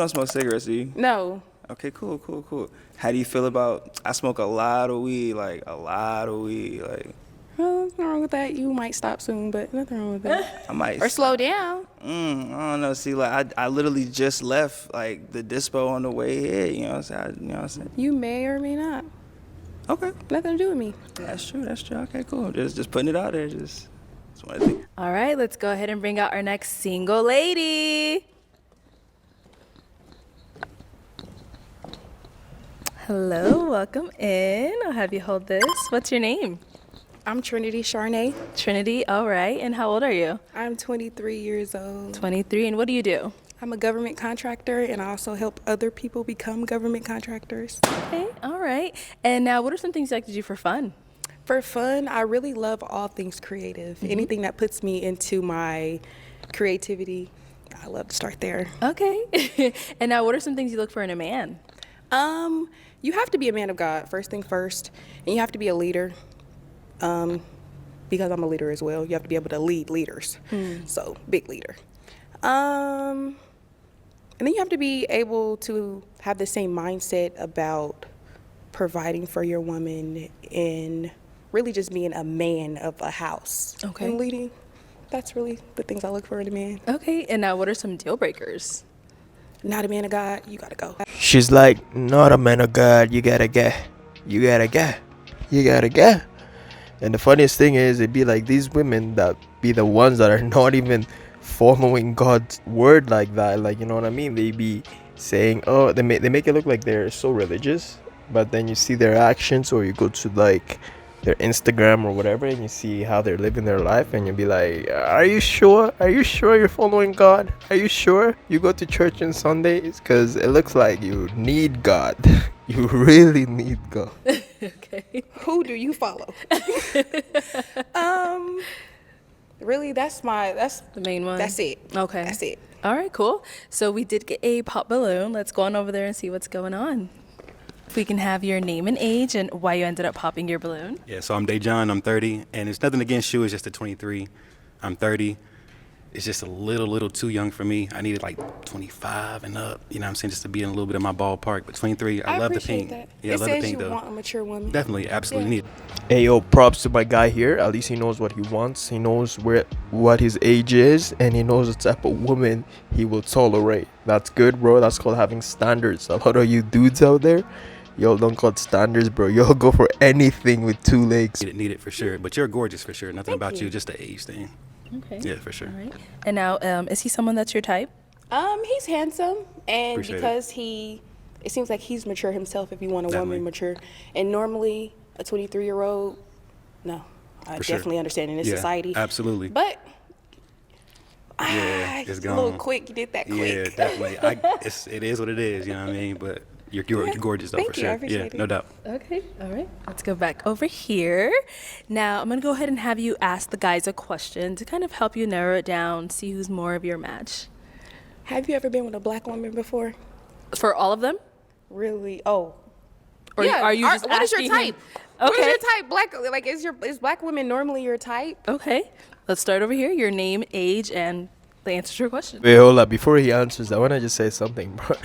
don't smoke cigarettes, do you? No. Okay, cool. How do you feel about? I smoke a lot of weed, like a lot of weed, like. Well, nothing wrong with that. You might stop soon, but nothing wrong with that. I might. Or slow down. I don't know. See, like I literally just left like the dispo on the way here. You know what I'm saying? You know what I'm saying? You may or may not. Okay. Nothing to do with me. That's true. Okay, cool. Just putting it out there. Just wanted to. All right, let's go ahead and bring out our next single lady. Hello, welcome in. I'll have you hold this. What's your name? I'm Trinity Charnay. Trinity, all right. And how old are you? I'm 23 years old. 23, and what do you do? I'm a government contractor, and I also help other people become government contractors. Okay, all right. And now, what are some things you like to do for fun? For fun, I really love all things creative. Anything that puts me into my creativity, I love to start there. Okay. And now, what are some things you look for in a man? You have to be a man of God, first thing first, and you have to be a leader. Because I'm a leader as well, you have to be able to lead leaders. So, big leader. And then you have to be able to have the same mindset about providing for your woman and really just being a man of a house. Okay. And leading. That's really the things I look for in a man. Okay, and now, what are some deal breakers? Not a man of God, you gotta go. She's like, not a man of God, you gotta get. And the funniest thing is, it'd be like these women that be the ones that are not even following God's word like that. Like, you know what I mean? They be saying, oh, they make it look like they're so religious, but then you see their actions, or you go to like their Instagram or whatever, and you see how they're living their life, and you'll be like, are you sure you're following God? Are you sure you go to church on Sundays? Because it looks like you need God. You really need God. Okay. Who do you follow? Really, that's The main one? That's it. Okay. That's it. All right, cool. So we did get a pop balloon. Let's go on over there and see what's going on. If we can have your name and age and why you ended up popping your balloon. Yeah, so I'm Dejan, I'm 30, and it's nothing against you, it's just a 23. I'm 30. It's just a little too young for me. I needed like 25 and up, you know what I'm saying, just to be in a little bit of my ballpark. But 23, I love the appreciate pink. that. Yeah, I It love the says pink you though. want a mature woman. Definitely, absolutely Yeah. need it. Hey, yo, props to my guy here. At least he knows what he wants. He knows what his age is, and he knows the type of woman he will tolerate. That's good, bro. That's called having standards. A lot of you dudes out there, y'all don't call it standards, bro. Y'all go for anything with two legs. Need it for sure. But you're gorgeous for sure. Nothing about you. you, just the age thing. Okay. Yeah, for sure. All right. And now, is he someone that's your type? He's handsome, and Appreciate it. because it seems like he's mature himself. If you want a Definitely. woman mature, and normally a 23-year-old, no, I For sure. definitely understand in this Yeah, society. absolutely. But Yeah, it's a little gone. quick. You did that Yeah, quick. definitely. It is what it is, you know what I mean? But you're gorgeous though, Thank for you, I sure. appreciate Yeah, it. no doubt. Okay. All right. Let's go back over here. Now, I'm going to go ahead and have you ask the guys a question to kind of help you narrow it down, see who's more of your match. Have you ever been with a black woman before? For all of them? Really? Oh. Or are you just what is your asking him- type? What is Okay. your type? Black, like, is black women normally your type? Okay. Let's start over here. Your name, age, and the answer to your question. Wait, hold up. Before he answers, I want to just say something, bro.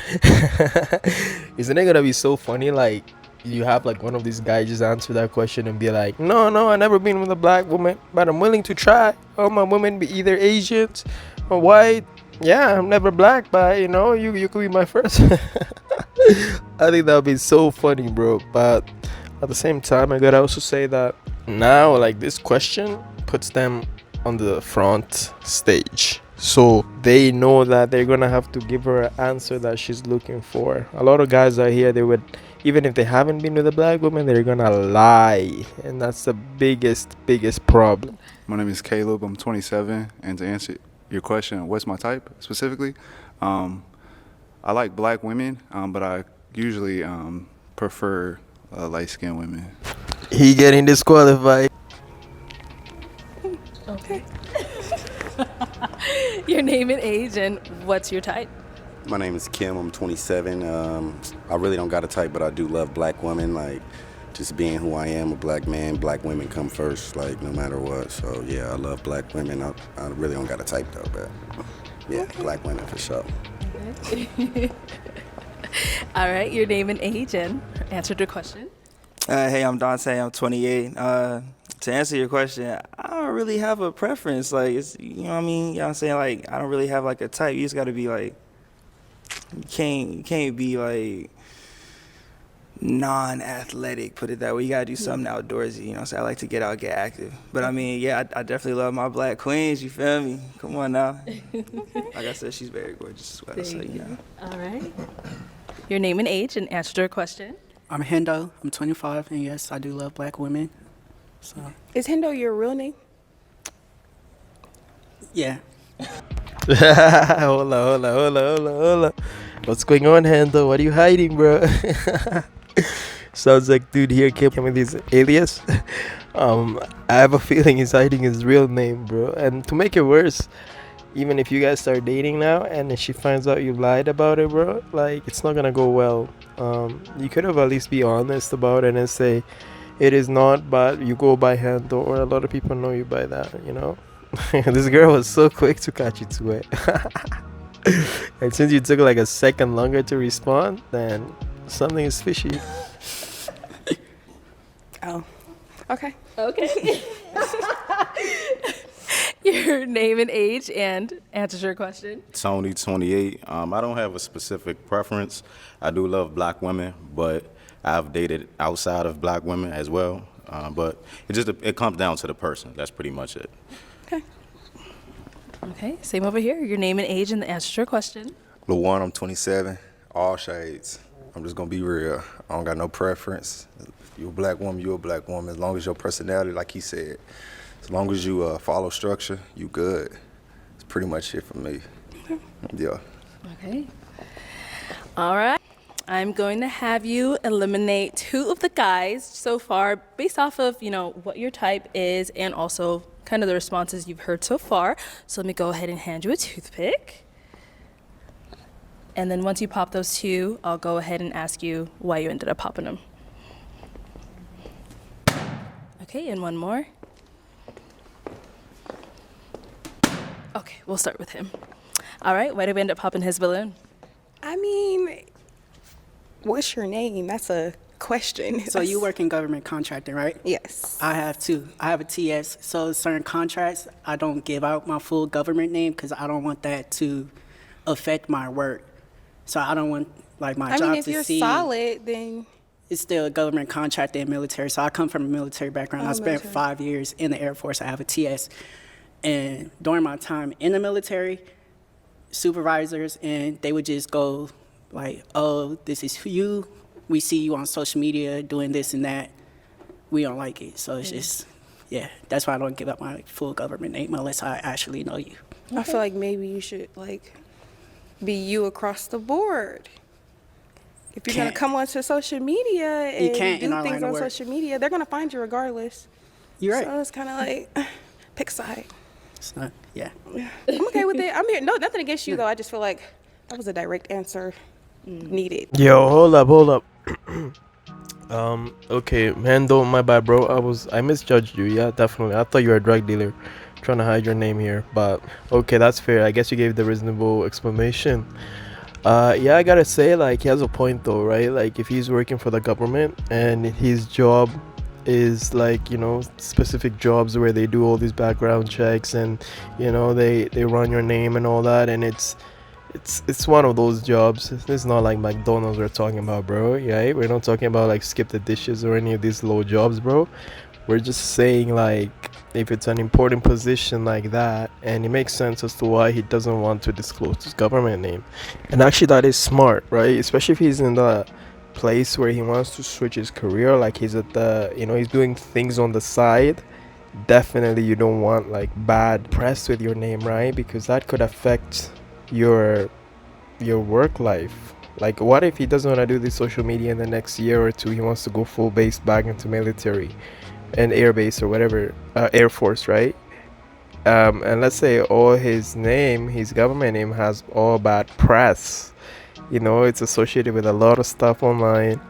Isn't it going to be so funny? Like, you have like one of these guys just answer that question and be like, no, I never been with a black woman, but I'm willing to try. All my women be either Asians or white. Yeah, I'm never black, but you know, you could be my first. I think that would be so funny, bro. But at the same time, I gotta also say that now, like, this question puts them on the front stage. So they know that they're gonna have to give her an answer that she's looking for. A lot of guys out here, they would, even if they haven't been with a black woman, they're gonna lie, and that's the biggest problem. My name is Caleb. I'm 27, and to answer your question, what's my type specifically? I like black women, but I usually prefer light-skinned women. He getting disqualified. Okay. Your name and age, and what's your type? My name is Kim. I'm 27. I really don't got a type, but I do love black women. Like, just being who I am, a black man, black women come first, like, no matter what. So, yeah, I love black women. I really don't got a type, though, but, yeah, black women for sure. All right, your name and age and answer the question. Hey, I'm Dante. I'm 28. To answer your question, I don't really have a preference. Like, it's, you know what I mean? You know what I'm saying? Like, I don't really have like a type. You just got to be like, you can't be like non-athletic, put it that way. You got to do something outdoorsy. You know what I'm saying? I like to get out, get active. But I mean, yeah, I definitely love my black queens. You feel me? Come on now. Like I said, she's very gorgeous as well. So, you know. All right. Your name and age and answer the question. I'm Hendo. I'm 25, and yes, I do love black women. So, Is Hendo your real name? yeah. Hold on. What's going on, Hendo? What are you hiding, bro? Sounds like dude here came with his alias. I have a feeling he's hiding his real name, bro. And to make it worse, even if you guys start dating now and she finds out you lied about it, bro, like, it's not gonna go well. You could have at least be honest about it and say it is not, but you go by Hendo, or a lot of people know you by that, you know. This girl was so quick to catch you to it. And since you took like a second longer to respond, then something is fishy. Oh, okay. Okay. Your name and age and answer your question. Tony, 28. I don't have a specific preference. I do love black women, but I've dated outside of black women as well. But it comes down to the person. That's pretty much it. Okay, same over here. Your name and age and the answer to your question. LaJuan, I'm 27, all shades. I'm just gonna be real. I don't got no preference. You're a black woman, you're a black woman. As long as your personality, like he said, as long as you follow structure, you good. It's pretty much it for me. Yeah. Okay. All right. I'm going to have you eliminate 2 of the guys so far based off of, what your type is and also kind of the responses you've heard so far. So let me go ahead and hand you a toothpick. And then once you pop those 2, I'll go ahead and ask you why you ended up popping them. Okay, and one more. Okay, we'll start with him. All right, why did we end up popping his balloon? I mean, what's your name? That's a question. So you work in government contracting, right? Yes. I have too. I have a TS. So certain contracts, I don't give out my full government name because I don't want that to affect my work. So I don't want my I job mean, if to you're see solid, then it's still a government contract and military. So I come from a military background. Oh, I spent military. 5 years in the Air Force. I have a TS. And during my time in the military, supervisors, and they would just go like, oh, this is you. We see you on social media doing this and that. We don't like it. So it's just, that's why I don't give up my full government name unless I actually know you. I feel like maybe you should be you across the board. If you're gonna Can't. come onto social media and can't in do our things line of on work. social media, they're gonna find you regardless. You're right. So it's kind of like pick a side. It's not, I'm okay with it. I'm here. No, nothing against you though. I just feel like that was a direct answer needed. Yo, hold up. Okay, Hendo, my bad, bro. I misjudged you. Yeah, definitely. I thought you were a drug dealer trying to hide your name here, but okay, that's fair. I guess you gave the reasonable explanation. Yeah, I gotta say, he has a point though, right? Like, if he's working for the government and his job is specific jobs where they do all these background checks and they run your name and all that, and it's one of those jobs. It's not like McDonald's we're talking about, bro. Yeah, we're not talking about skip the dishes or any of these low jobs, bro. We're just saying if it's an important position like that, and it makes sense as to why he doesn't want to disclose his government name. And actually that is smart, right? Especially if he's in the place where he wants to switch his career, he's at the he's doing things on the side. Definitely you don't want bad press with your name, right? Because that could affect your work life. What if he doesn't want to do this social media in the next year or 2? He wants to go full base back into military and air base or whatever, Air Force, right? And let's say his government name has all bad press. It's associated with a lot of stuff online.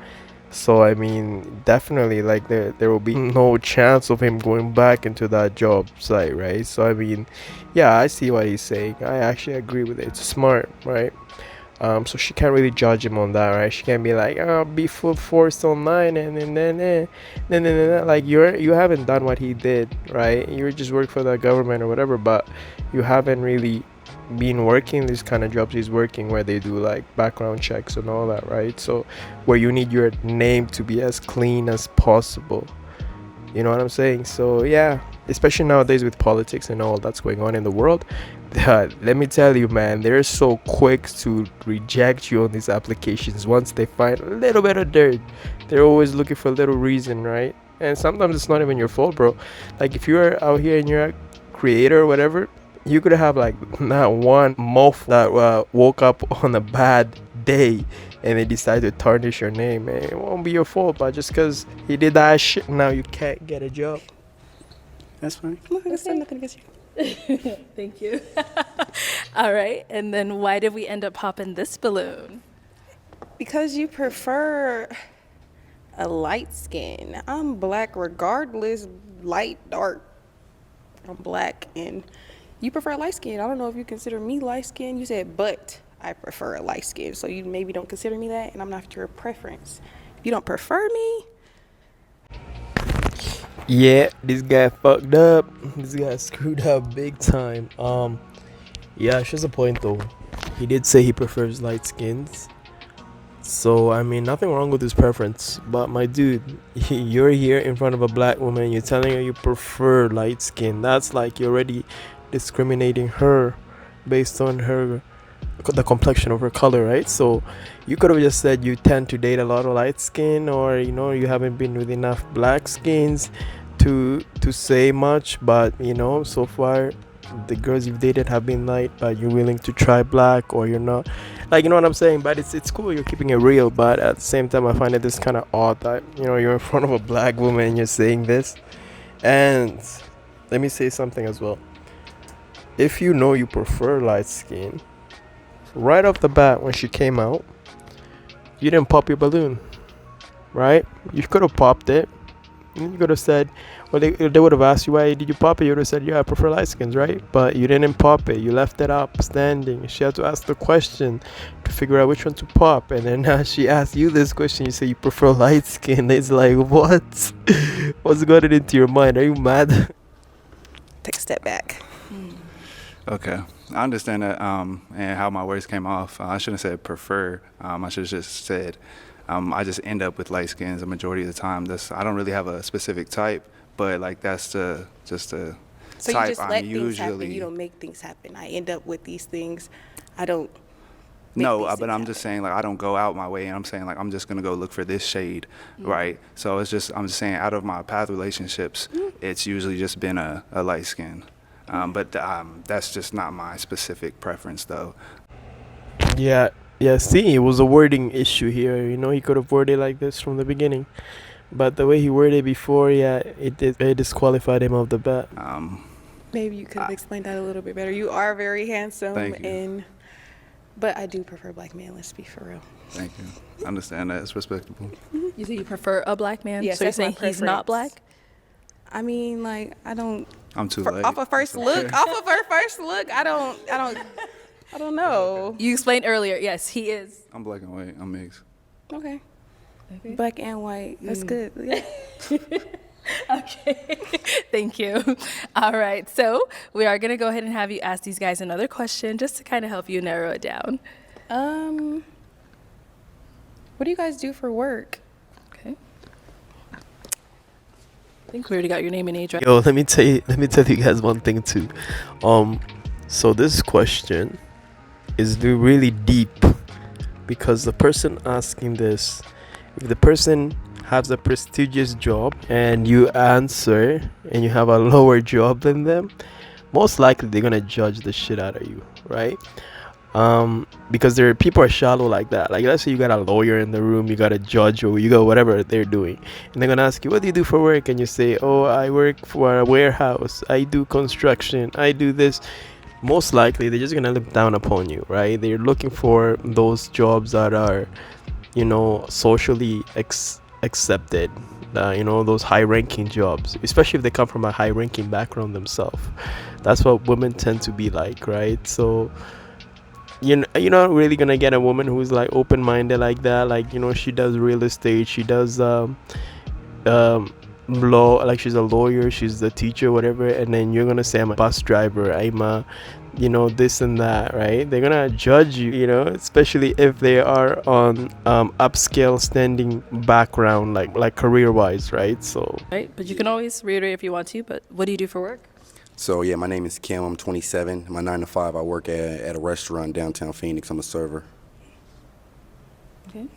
So I mean, definitely there will be no chance of him going back into that job site, right? So I mean, yeah, I see what he's saying. I actually agree with it. It's smart, right? So she can't really judge him on that, right? She can't be like, oh, be full force online and then like you haven't done what he did, right? You just work for the government or whatever, but you haven't really been working these kind of jobs he's working, where they do like background checks and all that, right? So where you need your name to be as clean as possible. You know what I'm saying? So yeah, especially nowadays with politics and all that's going on in the world, let me tell you, man, they're so quick to reject you on these applications once they find a little bit of dirt. They're always looking for a little reason, right? And sometimes it's not even your fault, bro. Like if you're out here and you're a creator or whatever, you could have like not one moth that woke up on a bad day and they decide to tarnish your name, man. It won't be your fault, but just because he did that shit, now you can't get a job. That's fine. Nothing against you. Thank you. All right. And then why did we end up popping this balloon? Because you prefer a light skin. I'm black regardless, light, dark. I'm black and you prefer light skin. I don't know if you consider me light skin. You said, but I prefer a light skin. So you maybe don't consider me that, and I'm not your preference. If you don't prefer me. Yeah, this guy fucked up. This guy screwed up big time. Yeah, she's a point though. He did say he prefers light skins. So I mean, nothing wrong with his preference. But my dude, you're here in front of a black woman. You're telling her you prefer light skin. That's like you're already discriminating her based on the complexion of her color, right? So you could have just said you tend to date a lot of light skin, or you haven't been with enough black skins to say much. But so far the girls you've dated have been light, but you're willing to try black, or you're not, like, you know what I'm saying? But it's cool, you're keeping it real. But at the same time, I find it this kind of odd that you're in front of a black woman and you're saying this. And let me say something as well. If you prefer light skin, right off the bat when she came out, you didn't pop your balloon, right? You could have popped it. You could have said, well, they would have asked you, why did you pop it? You would have said, yeah, I prefer light skins, right? But you didn't pop it. You left it up standing. She had to ask the question to figure out which one to pop. And then now she asked you this question. You say you prefer light skin. It's like, what? What's going into your mind? Are you mad? Take a step back. Okay, I understand that, and how my words came off. I shouldn't have said prefer. I should have just said I just end up with light skins a majority of the time. I don't really have a specific type, but like that's just a So type you just I'm let things usually. happen. You don't make things happen. I end up with these things. I don't. No, but I'm just saying, like, I don't go out my way, and I'm saying, like, I'm just gonna go look for this shade, right? So I'm just saying, out of my past relationships, it's usually just been a light skin. But that's just not my specific preference, though. Yeah, see, it was a wording issue here. He could have worded like this from the beginning. But the way he worded it before, yeah, it disqualified him off the bat. Maybe you could have explained that a little bit better. You are very handsome, Thank you. but I do prefer black men. Let's be for real. Thank you. I understand that. It's respectable. You say you prefer a black man? Yes, so you're that's my saying he's not preference. black? I mean, like, I don't. I'm too late. Off of first look, I don't know. You explained earlier. Yes, he is. I'm black and white. I'm mixed. Okay. Black and white. That's good. Yeah. Okay. Thank you. All right. So we are going to go ahead and have you ask these guys another question just to kind of help you narrow it down. What do you guys do for work? Okay. I think we already got your name and age, right? Yo, let me tell you guys one thing too. So this question is really deep, because the person asking this, if the person has a prestigious job and you answer and you have a lower job than them, most likely they're gonna judge the shit out of you, right? Because people are shallow like that. Like, let's say you got a lawyer in the room, you got a judge, or you got whatever they're doing, and they're gonna ask you, what do you do for work? And you say, oh, I work for a warehouse, I do construction, I do this. Most likely they're just gonna look down upon you, right? They're looking for those jobs that are, socially accepted, those high-ranking jobs, especially if they come from a high-ranking background themselves. That's what women tend to be like, right? So you're not really gonna get a woman who's like open-minded like that. Like, she does real estate, she does law, like she's a lawyer, she's a teacher, whatever, and then you're gonna say I'm a bus driver, I'm a this and that, right? They're gonna judge you, especially if they are on upscale standing background, like career wise, right? So Right, but you can always reiterate if you want to, but what do you do for work? So yeah, my name is Kim. I'm 27. My 9 to 5. I work at a restaurant downtown Phoenix. I'm a server. Okay.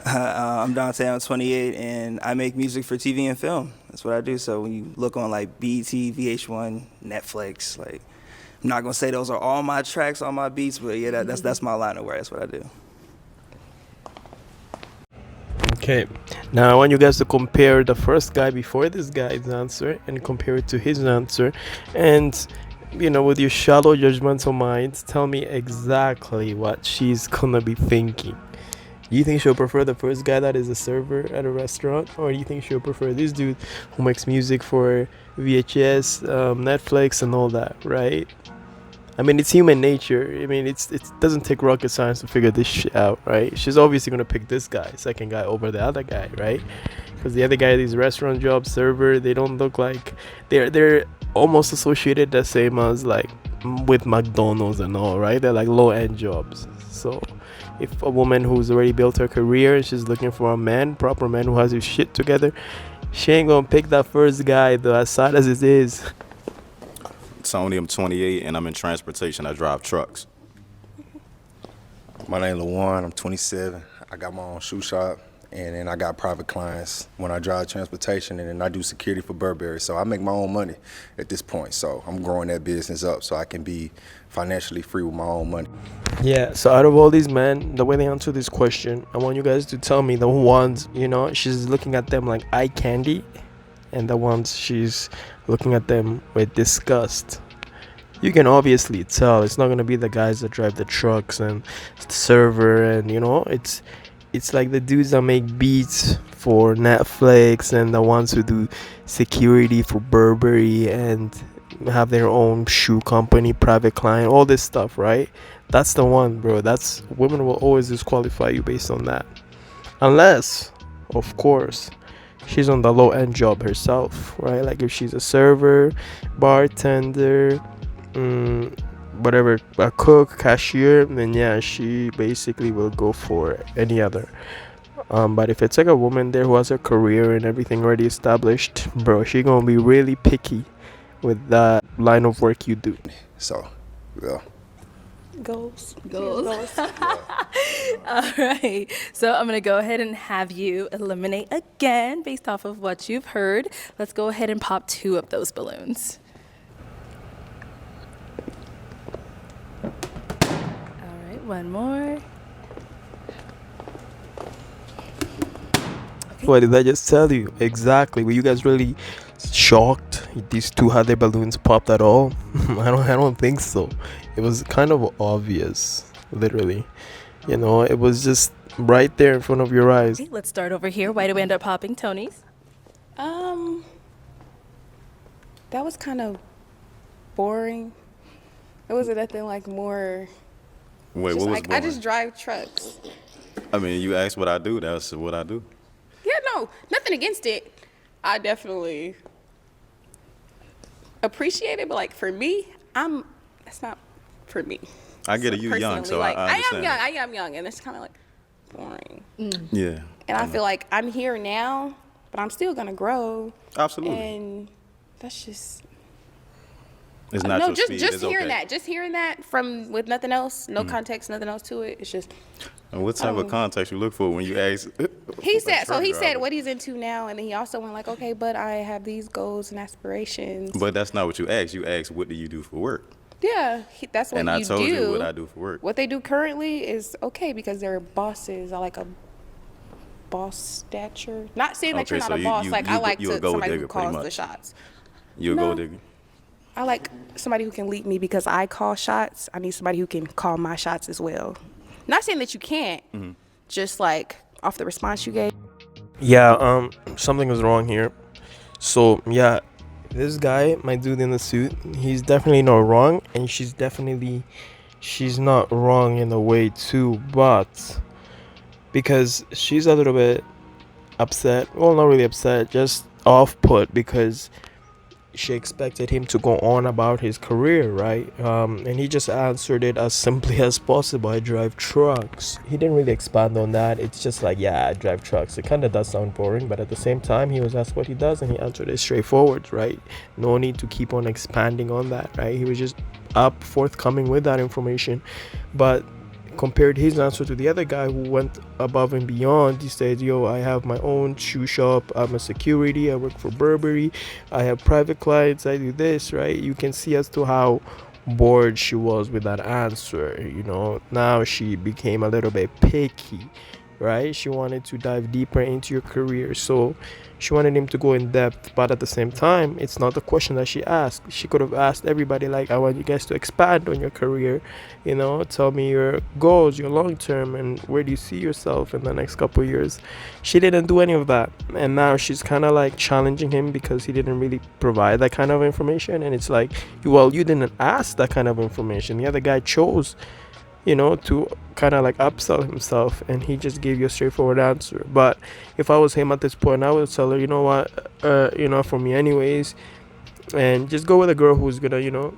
I'm Dante. I'm 28, and I make music for TV and film. That's what I do. So when you look on like BET, VH1, Netflix, like I'm not gonna say those are all my tracks, all my beats, but yeah, that's my line of work. That's what I do. okay, now I want you guys to compare the first guy before this guy's answer and compare it to his answer, and with your shallow judgmental minds, tell me exactly what she's gonna be thinking. Do you think she'll prefer the first guy that is a server at a restaurant, or do you think she'll prefer this dude who makes music for VHS, Netflix, and all that, right? I mean, it's human nature. I mean, it doesn't take rocket science to figure this shit out, right? She's obviously gonna pick this guy, second guy, over the other guy, right? Because the other guy, these restaurant jobs, server, they don't look like they're almost associated the same as like with McDonald's and all, right? They're like low end jobs. So if a woman who's already built her career and she's looking for a proper man who has his shit together, she ain't gonna pick that first guy though, as sad as it is. Tony, I'm 28, and I'm in transportation. I drive trucks. My name LaJuan. I'm 27. I got my own shoe shop, and then I got private clients when I drive transportation, and then I do security for Burberry. So I make my own money at this point. So I'm growing that business up so I can be financially free with my own money. Yeah, so out of all these men, the way they answer this question, I want you guys to tell me the ones, she's looking at them like eye candy, and the ones she's looking at them with disgust. You can obviously tell it's not going to be the guys that drive the trucks and the server, and it's like the dudes that make beats for Netflix and the ones who do security for Burberry and have their own shoe company, private client, all this stuff, right? That's the one, bro. Women will always disqualify you based on that, unless, of course, she's on the low end job herself, right? Like if she's a server, bartender, whatever, a cook, cashier, then yeah, she basically will go for any other. But if it's like a woman there who has a career and everything already established, bro, she gonna be really picky with that line of work you do. So, yeah. Goals. All right. So I'm going to go ahead and have you eliminate again based off of what you've heard. Let's go ahead and pop 2 of those balloons. All right, one more. What did I just tell you? Exactly. Were you guys really shocked these 2 had their balloons popped at all? I don't think so. It was kind of obvious, literally. It was just right there in front of your eyes. Okay, let's start over here. Why do we end up popping Tony's? That was kind of boring. It wasn't nothing like more. Wait, Just what was like, I boring? just drive trucks. I mean, you asked what I do. That's what I do. Yeah, no, nothing against it. I definitely appreciate it, but like for me, that's not for me. I get it. You young, Personally, so like, I understand. I am young, and it's kind of like boring. Yeah. And I feel like I'm here now, but I'm still gonna grow. Absolutely. And that's just It's not no, your just speed. just It's hearing okay. that, just hearing that from with nothing else, no context, nothing else to it. It's just And what type of context you look for when you ask? he a said. So truck he said driver? what he's into now, and then he also went like, okay, but I have these goals and aspirations. But that's not what you asked. You asked, what do you do for work? Yeah, that's what And you I told do. you what I do for work. What they do currently is okay because they're bosses. I like a boss stature. Not saying that Okay, you're not so a boss. you- Like you I go- like you a to gold somebody who digger, pretty calls the much. shots. You a No. gold digger? I like somebody who can lead me because I call shots. I need somebody who can call my shots as well. Not saying that you can't. Mm-hmm. Just like off the response you gave. Yeah, something was wrong here. So yeah, This guy, my dude in the suit, he's definitely not wrong, and she's not wrong in a way too, but because she's a little bit upset, well, not really upset, just off put, because she expected him to go on about his career, right? And he just answered it as simply as possible. I drive trucks. He didn't really expand on that. It's just like, yeah, I drive trucks. It kind of does sound boring, but at the same time, he was asked what he does, and he answered it straightforward, right? No need to keep on expanding on that, right? He was just forthcoming with that information. But compared his answer to the other guy who went above and beyond, he said, yo, I have my own shoe shop, I'm a security, I work for Burberry, I have private clients, I do this, right? You can see as to how bored she was with that answer. Now she became a little bit picky, right? She wanted to dive deeper into your career, so she wanted him to go in depth, but at the same time, it's not the question that she asked. She could have asked everybody, like, I want you guys to expand on your career, tell me your goals, your long term, and where do you see yourself in the next couple of years. She didn't do any of that, and now she's kind of like challenging him because he didn't really provide that kind of information. And it's like, well, you didn't ask that kind of information. The other guy chose to kind of like upsell himself, and he just gave you a straightforward answer. But if I was him at this point, I would tell her, you know what, for me anyways, and just go with a girl who's gonna,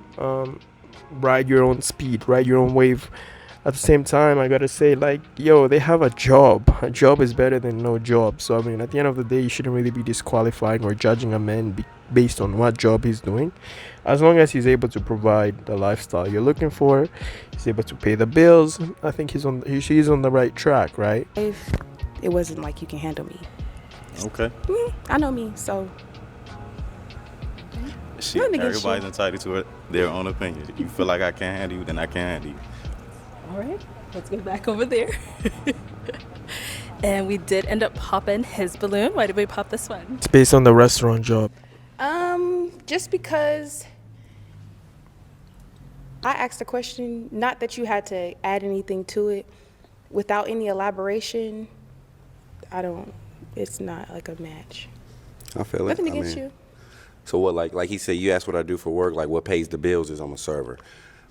ride your own speed, ride your own wave. At the same time, I gotta say, like, yo, they have a job. A job is better than no job. So I mean, at the end of the day, you shouldn't really be disqualifying or judging a man based on what job he's doing. As long as he's able to provide the lifestyle you're looking for, he's able to pay the bills, I think she's on the right track, right? If it wasn't like you can handle me. Okay. I know me, so. Shit, Nothing against everybody's you. entitled to their own opinion. If you feel like I can't handle you, then I can't handle you. All right, let's go back over there. And we did end up popping his balloon. Why did we pop this one? It's based on the restaurant job. Just because I asked a question, not that you had to add anything to it, without any elaboration, it's not like a match. I feel it. Nothing against you. So what, like he said, you asked what I do for work, like what pays the bills is I'm a server.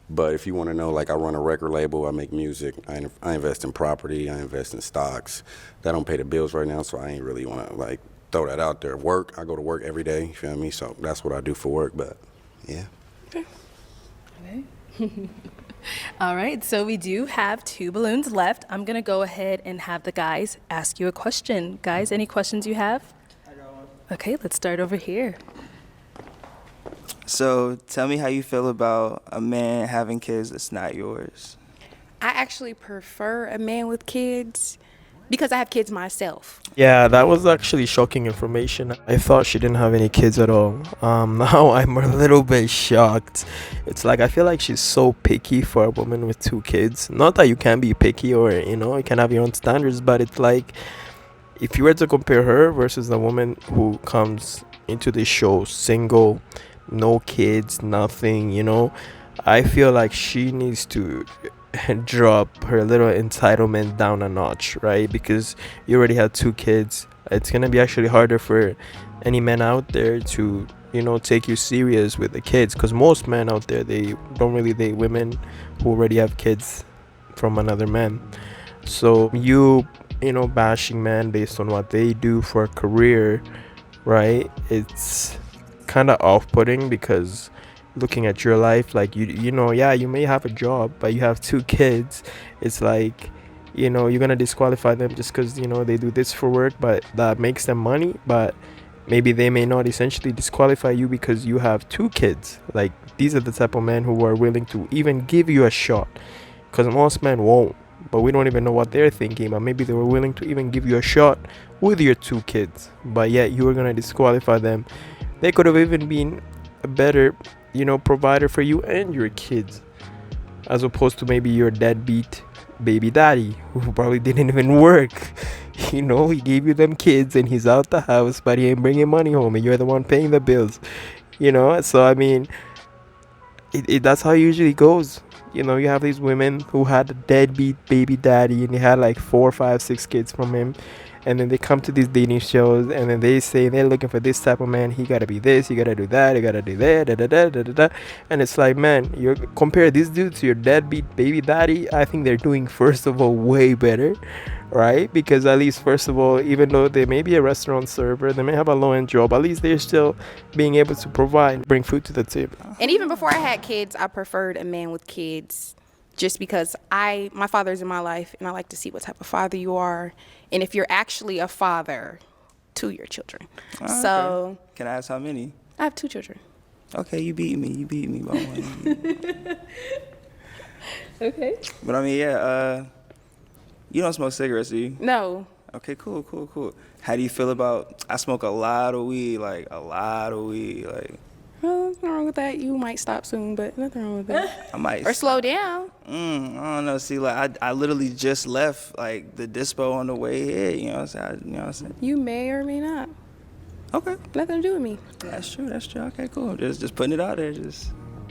But if you want to know, like I run a record label, I make music, I invest in property, I invest in stocks. That don't pay the bills right now, so I ain't really want to like throw that out there. Work, I go to work every day, you feel me? So that's what I do for work, but yeah. Okay. All right, so we do have 2 balloons left. I'm going to go ahead and have the guys ask you a question. Guys, any questions you have? I got one. Okay, let's start over here. So tell me how you feel about a man having kids that's not yours. I actually prefer a man with kids because I have kids myself. Yeah, that was actually shocking information. I thought she didn't have any kids at all. Now I'm a little bit shocked. It's like I feel like she's so picky for a woman with 2 kids. Not that you can be picky or you can have your own standards, but it's like if you were to compare her versus the woman who comes into the show single, no kids, nothing, I feel like she needs to drop her little entitlement down a notch, right? Because you already had 2 kids. It's gonna be actually harder for any men out there to take you serious with the kids, because most men out there, they don't really date women who already have kids from another man. So you bashing men based on what they do for a career, right? It's kind of off-putting, because looking at your life, like yeah, you may have a job, but you have 2 kids. It's like you're gonna disqualify them just because they do this for work, but that makes them money. But maybe they may not essentially disqualify you because you have 2 kids. Like, these are the type of men who are willing to even give you a shot, because most men won't. But we don't even know what they're thinking, but maybe they were willing to even give you a shot with your 2 kids, but yet you were gonna disqualify them. They could have even been a better provider for you and your kids, as opposed to maybe your deadbeat baby daddy who probably didn't even work. He gave you them kids and he's out the house, but he ain't bringing money home, and you're the one paying the bills. So I mean, that's how it usually goes. You have these women who had a deadbeat baby daddy and they had like 4, 5, 6 kids from him, and then they come to these dating shows, and then they say they're looking for this type of man. He gotta be this, you gotta do that, you gotta do that, da da da da da da. And it's like, man, you compare this dude to your deadbeat baby daddy. I think they're doing, first of all, way better, right? Because at least, first of all, even though they may be a restaurant server, they may have a low-end job, at least they're still being able to provide, bring food to the table. And even before I had kids, I preferred a man with kids, just because my father's in my life, and I like to see what type of father you are, and if you're actually a father to your children. Oh, So, okay. Can I ask how many? I have 2 children. Okay, you beat me by one. Okay. But I mean, yeah, you don't smoke cigarettes, do you? No. Okay, cool. How do you feel about, I smoke a lot of weed, like. Well, nothing wrong with that. You might stop soon, but nothing wrong with that. I might. Or slow down. I don't know. See, like, I literally just left, like, the dispo on the way here. You know what I'm saying? You may or may not. Okay. Nothing to do with me. That's true. Okay, cool. Just putting it out there.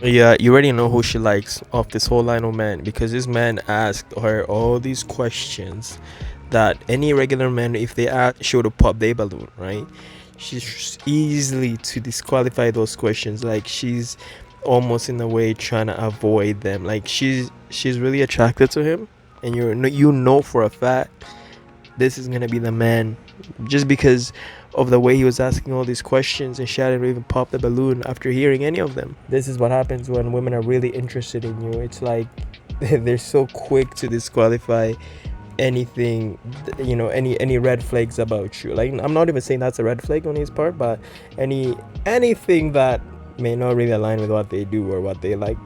Yeah, you already know who she likes off this whole line of men, because this man asked her all these questions that any regular man, if they ask, she would have popped their balloon, right? She's easily to disqualify those questions. Like, she's almost in a way trying to avoid them. Like, she's really attracted to him, and you know for a fact this is gonna be the man, just because of the way he was asking all these questions, and she hadn't even popped the balloon after hearing any of them. This is what happens when women are really interested in you. It's like they're so quick to disqualify anything, you know, any red flags about you. Like, I'm not even saying that's a red flag on his part, but anything that may not really align with what they do or what they like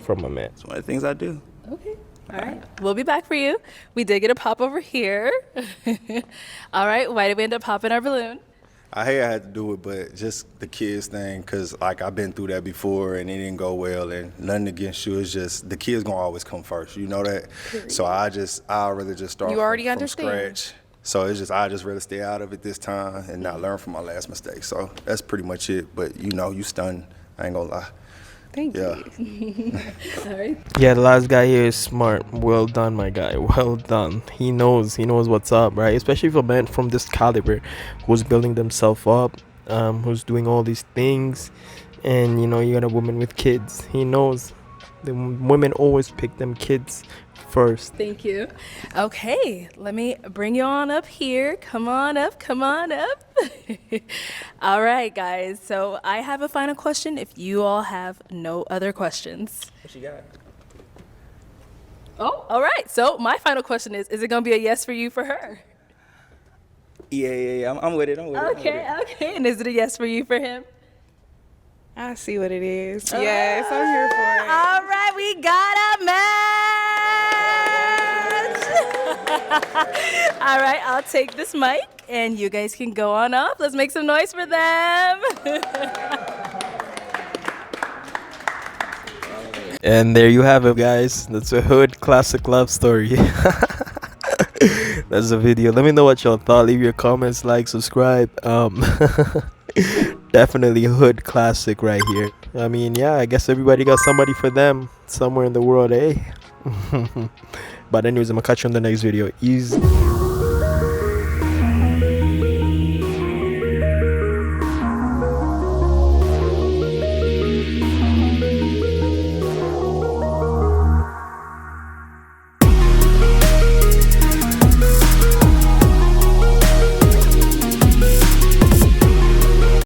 from a man. It's one of the things I do. Okay. All right. We'll be back for you. We did get a pop over here. All right. Why did we end up popping our balloon? I hate I had to do it, but just the kids thing, because, like, I've been through that before, and it didn't go well, and nothing against you. It's just the kids going to always come first. You know that? Period. So I'd rather just start You already from understand. scratch. So I just rather stay out of it this time and not learn from my last mistake. So that's pretty much it. But, you know, you stunned. I ain't going to lie. Thank Yeah. you. All right. Yeah, the last guy here is smart. Well done, my guy. Well done. He knows what's up, right? Especially for a man from this caliber who's building themselves up, who's doing all these things, and, you know, you got a woman with kids. He knows the women always pick them kids first. Thank you. Okay, let me bring you on up here. Come on up. All right, guys. So I have a final question if you all have no other questions. What you got? Oh, all right. So my final question is it going to be a yes for you for her? Yeah. I'm with it. Okay. And is it a yes for you for him? I see what it is. Yes, I'm here for it. All right, we got a match. All right, I'll take this mic, and you guys can go on up. Let's make some noise for them. And there you have it, guys. That's a hood classic love story. That's the video. Let me know what y'all thought. Leave your comments, like, subscribe. Definitely hood classic right here. I mean, yeah, I guess everybody got somebody for them somewhere in the world, eh? But anyways, I'm gonna catch you on the next video. Easy.